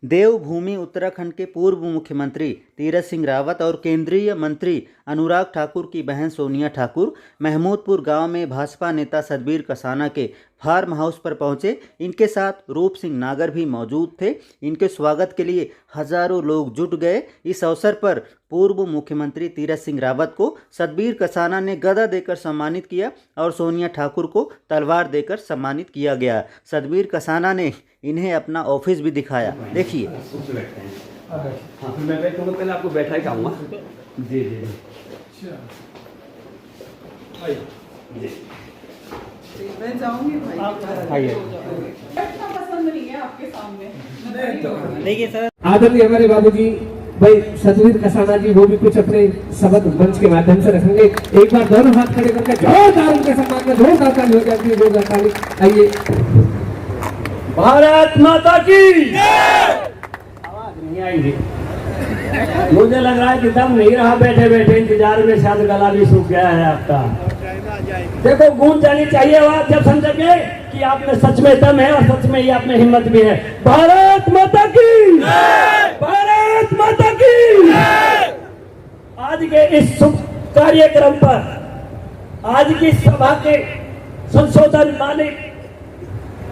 देवभूमि उत्तराखंड के पूर्व मुख्यमंत्री तीरथ सिंह रावत और केंद्रीय मंत्री अनुराग ठाकुर की बहन सोनिया ठाकुर महमूदपुर गांव में भाजपा नेता सतबीर कसाना के फार्म हाउस पर पहुंचे। इनके साथ रूप सिंह नागर भी मौजूद थे। इनके स्वागत के लिए हजारों लोग जुट गए। इस अवसर पर पूर्व मुख्यमंत्री तीरथ सिंह रावत को सतबीर कसाना ने गदा देकर सम्मानित किया और सोनिया ठाकुर को तलवार देकर सम्मानित किया गया। सतबीर कसाना ने इन्हें अपना ऑफिस भी दिखाया। देखिए। हाँ, मैं बैठूंगा, पहले आपको बैठा ही खाऊंगा। जी जी जी। मैं जाऊंगी भाई। आइए। बैठना पसंद नहीं है आपके सामने। देखिए सर, आदरणीय हमारे बाबूजी भाई सतबीर कसाना जी, वो भी कुछ अपने शब्द मंच के माध्यम से रखेंगे। एक बार दोनों हाथ खड़े करके जोरदार उनके सम्मान में जोरदार ताली हो जाती है। जोरदार ताली। आइए। भारत माता की आवाज नहीं आएगी। मुझे लग रहा है कि दम नहीं रहा बैठे बैठे इंतजार में, शायद गला भी सूख गया है आपका। देखो, गूंज जानी चाहिए आवाज जब समझेंगे कि आप में सच में दम है और सच में ही आप में हिम्मत भी है। भारत माता की, भारत माता की। आज के इस शुभ कार्यक्रम पर, आज की सभा के संशोधन मालिक,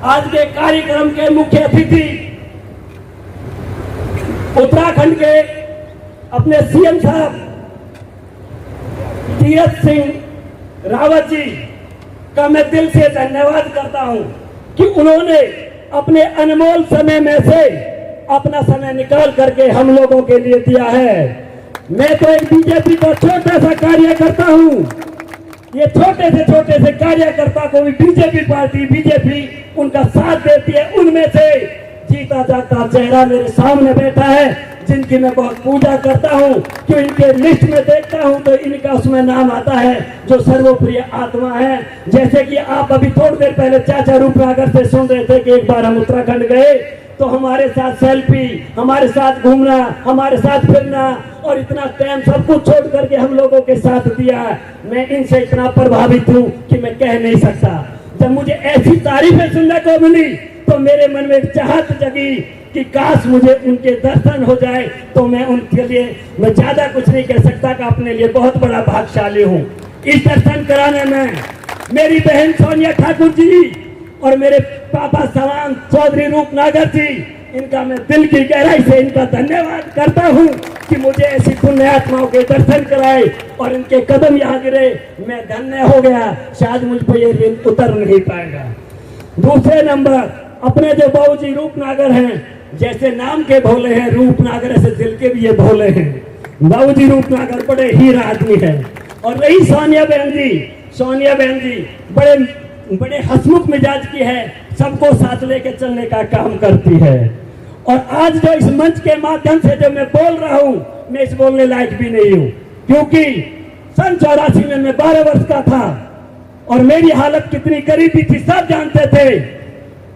आज के कार्यक्रम के मुख्य अतिथि उत्तराखंड के अपने सीएम साहब तीरथ सिंह रावत जी का मैं दिल से धन्यवाद करता हूं कि उन्होंने अपने अनमोल समय में से अपना समय निकाल करके हम लोगों के लिए दिया है। मैं तो एक बीजेपी का छोटा सा कार्यकर्ता हूं। ये छोटे से कार्यकर्ता को भी बीजेपी उनका साथ देती है। उनमें से जीता जाता चेहरा मेरे सामने बैठा है, जिनकी मैं बहुत पूजा करता हूं। क्यों इनके लिस्ट में देखता हूं तो इनका उसमें नाम आता है जो सर्वप्रिय आत्मा है। जैसे कि आप अभी थोड़ी देर पहले चाचा रूपनागर से सुन रहे थे कि एक बार हम उत्तराखंड गए तो हमारे साथ सेल्फी, हमारे साथ घूमना, हमारे साथ फिरना और इतना टाइम सब कुछ छोड़ करके हम लोगों के साथ दिया। मैं इनसे इतना प्रभावित हूँ कि मैं कह नहीं सकता। जब मुझे ऐसी तारीफें सुनने को मिली तो मेरे मन में एक चाहत जगी कि काश मुझे उनके दर्शन हो जाए। तो मैं उनके लिए मैं ज्यादा कुछ नहीं कह सकता कि अपने लिए बहुत बड़ा भाग्यशाली हूँ। इस दर्शन कराने में मेरी बहन सोनिया ठाकुर जी और मेरे पापा सवान चौधरी रूपनागर जी, इनका मैं दिल की गहराई से इनका धन्यवाद करता हूं कि मुझे ऐसी पुण्य आत्माओं के दर्शन कराए और इनके कदम यहाँ गिरे। मैं धन्य हो गया। शायद मुझ पर ये ऋण उतर नहीं पाएगा। दूसरे नंबर अपने जो बाबूजी रूपनागर हैं, जैसे नाम के भोले हैं रूपनागर, ऐसे दिल के भी ये भोले हैं। बाबूजी रूपनागर बड़े हीरा आदमी है। और रही सोनिया बहन जी बड़े हंसमुख मिजाज की है, सबको साथ लेके चलने का काम करती है। और आज जो इस मंच के माध्यम से जो मैं बोल रहा हूं, मैं इस बोलने लायक भी नहीं हूं, क्योंकि सन 84 में मैं 12 वर्ष का था और मेरी हालत कितनी गरीबी थी सब जानते थे।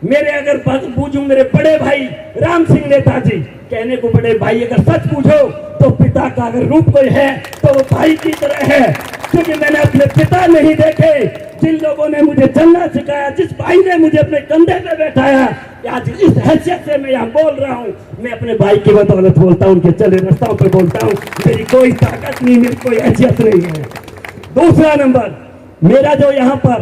मेरे अगर पूछूं, मेरे बड़े भाई राम सिंह नेताजी, कहने को बड़े भाई, अगर सच पूछो तो पिता का अगर रूप कोई है तो वो भाई की तरह है। क्योंकि मैंने अपने पिता नहीं देखे, जिन लोगों ने मुझे चलना सिखाया, जिस भाई ने मुझे अपने कंधे पे बैठाया, आज इस हैसियत से मैं यहाँ बोल रहा हूँ। मैं अपने भाई की बदौलत बोलता हूँ, उनके चले रास्तों पे बोलता हूँ। मेरी कोई ताकत नहीं, मेरी कोई हैसियत नहीं है। दूसरा नंबर, मेरा जो यहाँ पर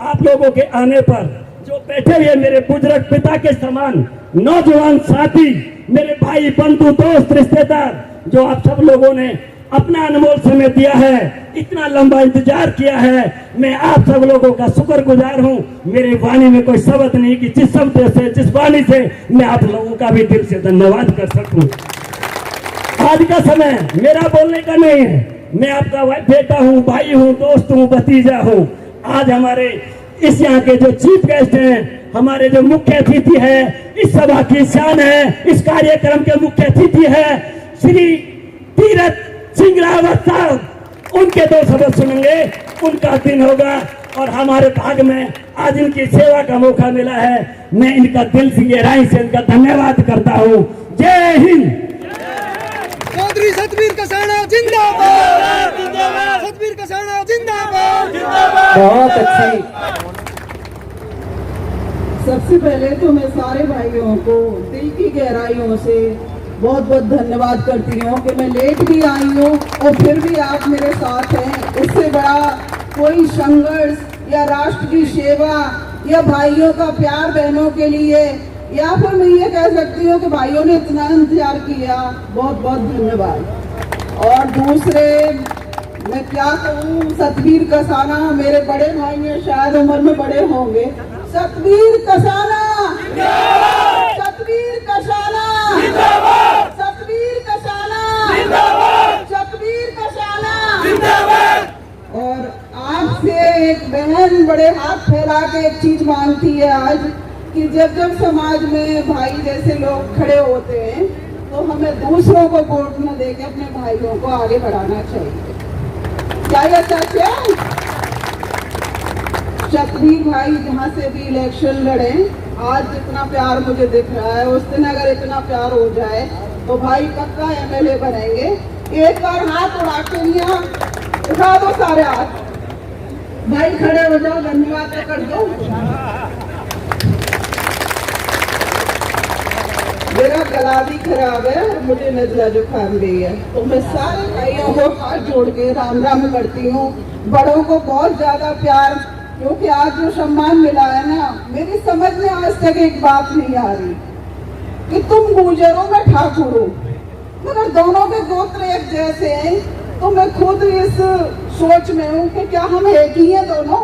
आप लोगों के आने पर जो बैठे हुए मेरे बुजुर्ग पिता के समान नौजवान साथी, मेरे भाई, बंधु, दोस्त, रिश्तेदार, जो आप सब लोगों ने अपना अनमोल समय दिया है, इतना लंबा इंतजार किया है, मैं आप सब लोगों का शुक्रगुजार हूं। मेरे वाणी में कोई शब्द नहीं कि जिस शब्द से, जिस वाणी से मैं आप लोगों का भी दिल से धन्यवाद कर सकूं। आज का समय मेरा बोलने का नहीं है। मैं आपका बेटा हूं, भाई हूं, दोस्त हूं, भतीजा हूं। आज हमारे इस यहाँ के जो चीफ गेस्ट हैं, हमारे जो मुख्य अतिथि है, इस सभा की शान है, इस कार्यक्रम के मुख्य अतिथि है श्री तीरथ सिंह रावत साहब। उनके 2 शब्द सुनेंगे, उनका दिन होगा और हमारे भाग में आज इनकी सेवा का मौका मिला है। मैं इनका दिल से गहराई से इनका धन्यवाद करता हूँ। जय हिंद। चौधरी सतबीर कसाना जिंदाबाद, सतबीर कसाना जिंदाबाद। बहुत अच्छी। सबसे पहले तो मैं सारे भाइयों को दिल की गहराइयों से बहुत बहुत धन्यवाद करती हूँ कि मैं लेट भी आई हूँ और फिर भी आप मेरे साथ हैं। इससे बड़ा कोई संघर्ष या राष्ट्र की सेवा या भाइयों का प्यार बहनों के लिए, या फिर मैं ये कह सकती हूँ कि भाइयों ने इतना इंतजार किया, बहुत बहुत धन्यवाद। और दूसरे मैं क्या कहूँ, सतवीर कसाना मेरे बड़े भाई हैं, शायद उम्र में बड़े होंगे। सतवीर कसाना, सतवीर कसाना, सतवीर कसाना, सतवीर कसाना। और आपसे एक बहन बड़े हाथ फैला के एक चीज मांगती है आज, कि जब जब समाज में भाई जैसे लोग खड़े होते हैं तो हमें दूसरों को वोट न देके अपने भाइयों को आगे बढ़ाना चाहिए। क्या ये सच है? सतवीर भाई जहाँ से भी इलेक्शन लड़े, आज जितना प्यार मुझे दिख रहा है, उस दिन अगर इतना प्यार हो जाए तो भाई पक्का एमएलए बनेंगे। एक बार हाथ उड़ा के लिया, उठा दो सारे हाथ, भाई खड़े हो जाओ, धन्यवाद तो कर दो। मेरा गला भी खराब है और मुझे नजला जुकाम भी है, तो मैं सारे भाइयों को हाथ जोड़ के राम राम करती हूँ। बड़ों को बहुत ज्यादा प्यार, क्योंकि आज जो सम्मान मिला है ना, मेरी समझ में आज तक एक बात नहीं आ रही कि तुम गुर्जर हो मैं ठाकुर हूँ, मगर दोनों के गोत्र एक जैसे हैं। तो मैं खुद इस सोच में हूँ कि क्या हम एक ही हैं दोनों?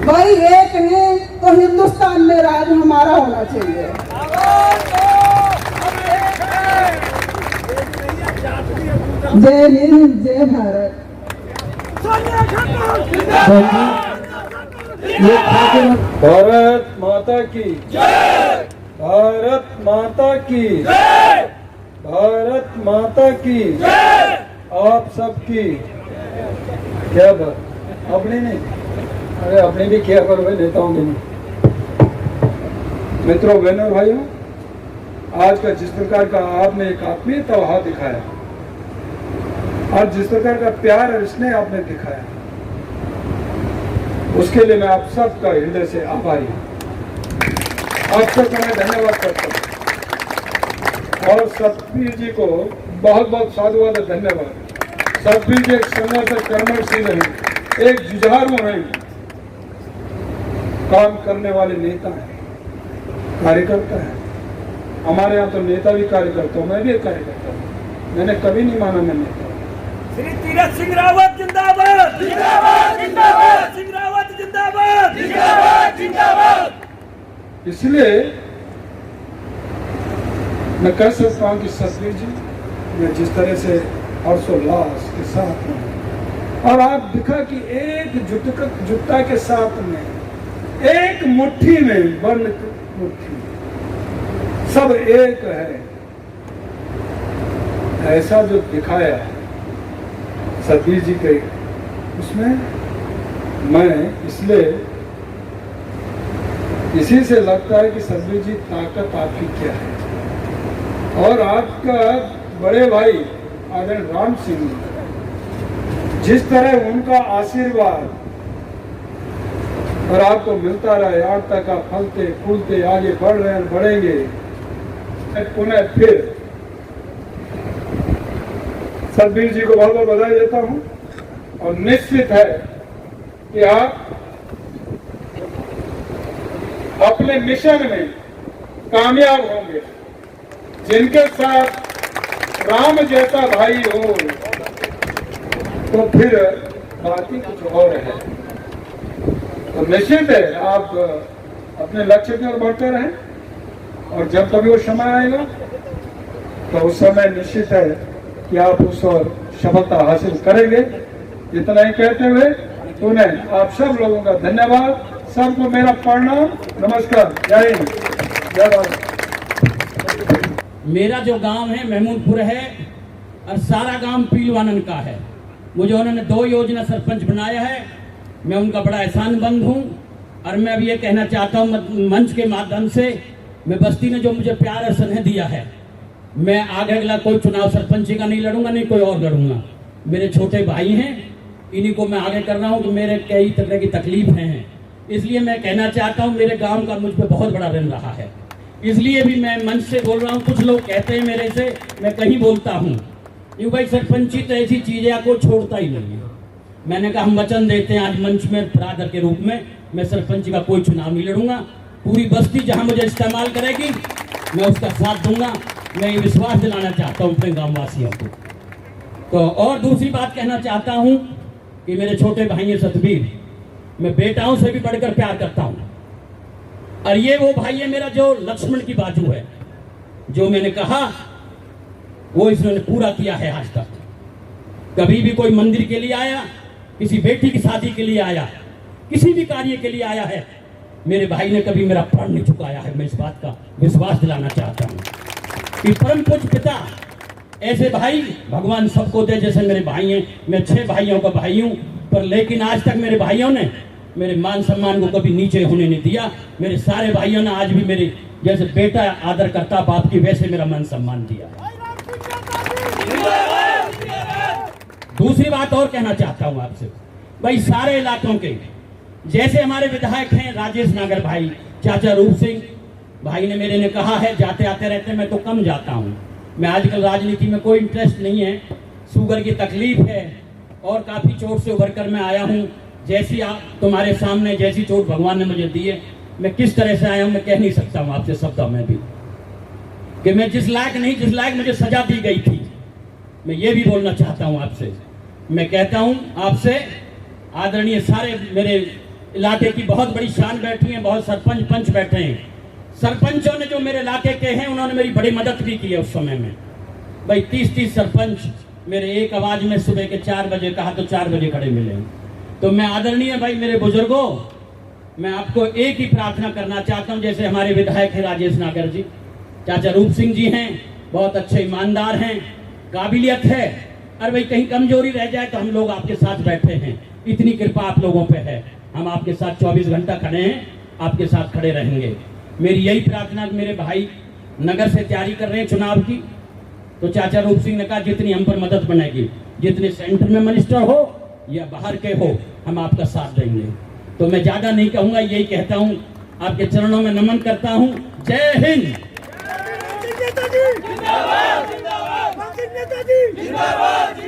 भाई एक है तो हिंदुस्तान में राज हमारा होना चाहिए। जय हिंद, जय भारत। भारत माता की जय, भारत माता की जय, भारत माता की जय। आप सबकी क्या बात, अपनी नहीं, अरे अपनी भी क्या करो भाई, नेताओं की नहीं। मित्रों, बहनों, भाइयों, आज का जिस प्रकार का आपने एक आत्मीयता वहां दिखाया और जिस प्रकार का प्यार और स्नेह आपने दिखाया, उसके लिए मैं आप सबका हृदय से आभारी हूँ। आप सबका मैं धन्यवाद करता हूँ और सतवीर जी को बहुत बहुत साधुवाद और धन्यवाद। सतवीर जी एक संघर्ष कर्मशील हैं, एक जुझारू हैं, काम करने वाले नेता हैं, कार्यकर्ता हैं। हमारे यहाँ तो नेता भी कार्यकर्ता हूँ, मैं भी एक कार्यकर्ता हूँ। मैंने कभी नहीं माना मैं नेता। श्री तीरथ सिंह रावत जिंदाबाद, जिंदाबाद, जिंदाबाद, सिंह रावत जिंदाबाद, जिंदाबाद, जिंदाबाद। इसलिए मैं कह सकता हूँ कि सतवीर जी मैं जिस तरह से हर्षोल्लास के साथ हूँ और आप दिखा कि एक जुटता के साथ में, एक मुट्ठी में, बंद मुट्ठी सब एक है, ऐसा जो दिखाया सतवीर जी के, उसमें मैं इसलिए इसी से लगता है कि सतवीर जी ताकत आपकी क्या है। और आपका बड़े भाई आदरणीय राम सिंह, जिस तरह उनका आशीर्वाद और आपको मिलता रहे, आज तक आप फलते फूलते आगे बढ़ रहे हैं, बढ़ेंगे। पुनः फिर सतवीर जी को बहुत बहुत बधाई देता हूं और निश्चित है कि आप अपने मिशन में कामयाब होंगे। जिनके साथ राम जैसा भाई हो तो फिर बात ही कुछ और है। तो निश्चित है आप अपने लक्ष्य की ओर बढ़ते रहें और जब कभी वो समय आएगा तो उस समय निश्चित है कि आप उस ओर सफलता हासिल करेंगे। इतना ही कहते हुए उन्हें आप सब लोगों का धन्यवाद, सबको मेरा प्रणाम, नमस्कार, जय हिंद, जय भारत। मेरा जो गांव है महमूदपुर है और सारा गांव पीलवानन का है। मुझे उन्होंने 2 योजना सरपंच बनाया है, मैं उनका बड़ा एहसानमंद हूँ। और मैं अब ये कहना चाहता हूँ मंच के माध्यम से, मैं बस्ती ने जो मुझे प्यार और स्नेह दिया है, मैं आगे अगला कोई चुनाव सरपंची का नहीं लड़ूंगा, नहीं कोई और लड़ूंगा। मेरे छोटे भाई हैं, इन्हीं को मैं आगे कर रहा हूँ कि मेरे कई तरह की तकलीफ हैं, इसलिए मैं कहना चाहता हूँ मेरे गांव का मुझ पर बहुत बड़ा ऋण रहा है। इसलिए भी मैं मंच से बोल रहा हूँ। कुछ लोग कहते हैं मेरे से, मैं कहीं बोलता हूँ क्यों भाई सरपंची तो ऐसी चीज है आपको छोड़ता ही नहीं है। मैंने कहा हम वचन देते हैं आज मंच में ब्रादर के रूप में, मैं सरपंच का कोई चुनाव नहीं लड़ूंगा। पूरी बस्ती जहां मुझे इस्तेमाल करेगी मैं उसका साथ दूंगा। मैं ये विश्वास दिलाना चाहता हूं अपने गांव वासियों को। तो और दूसरी बात कहना चाहता हूं कि मेरे छोटे भाई हैं सतबीर, मैं बेटाओं से भी बढ़कर प्यार करता हूं। और ये वो भाई है मेरा जो लक्ष्मण की बाजू है, जो मैंने कहा वो इसने पूरा किया है आज तक। कभी भी कोई मंदिर के लिए आया, किसी बेटी की शादी के लिए आया, किसी भी कार्य के लिए आया है, मेरे भाई ने कभी मेरा प्राण नहीं चुकाया है। मैं इस बात का विश्वास दिलाना चाहता हूं कि परम पूज्य पिता ऐसे भाई भगवान सबको दे। जैसे मेरे भाई हैं, मैं 6 भाइयों का भाई हूं, पर लेकिन आज तक मेरे भाइयों ने मेरे मान सम्मान को कभी नीचे होने नहीं दिया। मेरे सारे भाइयों ने आज भी मेरे जैसे बेटा आदर करता बाप की, वैसे मेरा मान सम्मान दिया। दूसरी बात और कहना चाहता हूं आपसे, भाई सारे इलाकों के जैसे हमारे विधायक हैं राजेश नागर भाई, चाचा रूप सिंह भाई ने मेरे ने कहा है, जाते आते रहते, मैं तो कम जाता हूं। मैं आजकल राजनीति में कोई इंटरेस्ट नहीं है, शुगर की तकलीफ है और काफी चोट से उभर कर मैं आया हूं। जैसी आप तुम्हारे सामने जैसी चोट भगवान ने मुझे दी है, मैं किस तरह से आया हूं मैं कह नहीं सकता हूं आपसे शब्दों में भी, कि मैं जिस लायक नहीं, जिस लायक मुझे सजा दी गई थी, मैं ये भी बोलना चाहता हूं आपसे। मैं कहता हूं आपसे, आदरणीय सारे मेरे इलाके की बहुत बड़ी शान बैठी है, बहुत सरपंच पंच बैठे हैं। सरपंचों ने जो मेरे इलाके के हैं उन्होंने मेरी बड़ी मदद भी की है उस समय में। भाई 30-30 सरपंच मेरे एक आवाज में सुबह के 4 बजे कहा तो 4 बजे खड़े मिले। तो मैं आदरणीय भाई मेरे बुजुर्गों, मैं आपको एक ही प्रार्थना करना चाहता हूं। जैसे हमारे विधायक हैं राजेश नागर जी, चाचा रूप सिंह जी हैं, बहुत अच्छे ईमानदार हैं, काबिलियत है। अरे भाई कहीं कमजोरी रह जाए तो हम लोग आपके साथ बैठे हैं, इतनी कृपा आप लोगों पे है। हम आपके साथ 24 घंटा खड़े हैं, आपके साथ खड़े रहेंगे। मेरी यही प्रार्थना कि मेरे भाई नगर से तैयारी कर रहे हैं चुनाव की, तो चाचा रूप सिंह ने कहा जितनी हम पर मदद बनेगी, जितने सेंटर में मिनिस्टर हो या बाहर के हो, हम आपका साथ देंगे। तो मैं ज्यादा नहीं कहूंगा, यही कहता हूं, आपके चरणों में नमन करता हूं। जय हिंद। नेताजी जिंदाबाद, जिंदाबाद, जिंदाबाद।